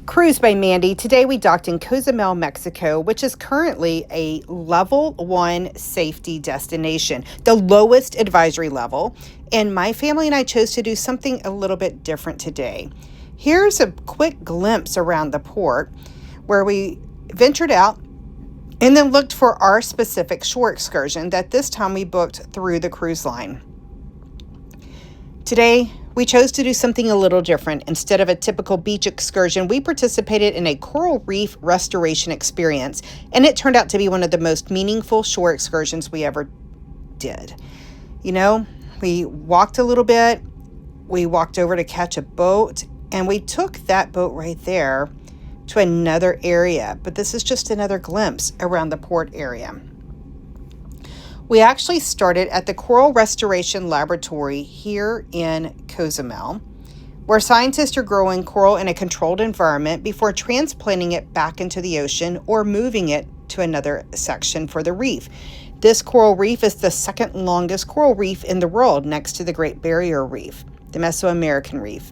Cruise by Mandy. Today we docked in Cozumel, Mexico, which is currently a level 1 safety destination, the lowest advisory level. And my family and I chose to do something a little bit different today. Here's a quick glimpse around the port where we ventured out and then looked for our specific shore excursion that this time we booked through the cruise line. Today, we chose to do something a little different. Instead of a typical beach excursion, we participated in a coral reef restoration experience, and it turned out to be one of the most meaningful shore excursions we ever did. You know, we walked a little bit, we walked over to catch a boat, and we took that boat right there to another area, but this is just another glimpse around the port area. We actually started at the Coral Restoration Laboratory here in Cozumel, where scientists are growing coral in a controlled environment before transplanting it back into the ocean or moving it to another section for the reef. This coral reef is the second longest coral reef in the world, next to the Great Barrier Reef, the Mesoamerican Reef.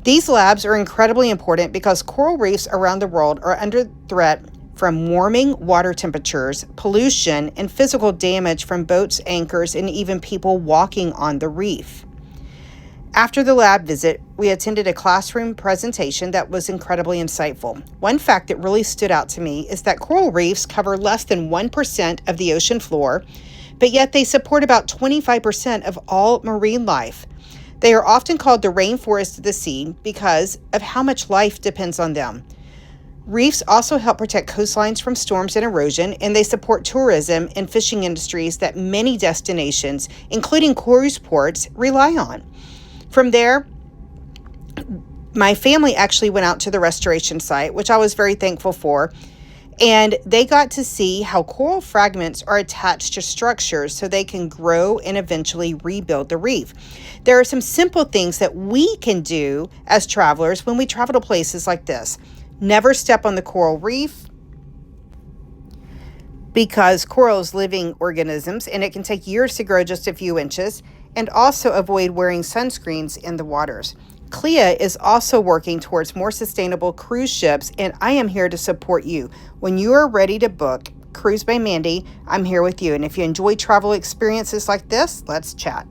These labs are incredibly important because coral reefs around the world are under threat from warming water temperatures, pollution, and physical damage from boats, anchors, and even people walking on the reef. After the lab visit, we attended a classroom presentation that was incredibly insightful. One fact that really stood out to me is that coral reefs cover less than 1% of the ocean floor, but yet they support about 25% of all marine life. They are often called the rainforest of the sea because of how much life depends on them. Reefs also help protect coastlines from storms and erosion, and they support tourism and fishing industries that many destinations, including cruise ports, rely on. From there, my family actually went out to the restoration site, which I was very thankful for, and they got to see how coral fragments are attached to structures so they can grow and eventually rebuild the reef. There are some simple things that we can do as travelers when we travel to places like this. Never step on the coral reef because coral is living organisms and it can take years to grow just a few inches, and also avoid wearing sunscreens in the waters. CLIA is also working towards more sustainable cruise ships, and I am here to support you. When you are ready to book Cruise by Mandy, I'm here with you. And if you enjoy travel experiences like this, let's chat.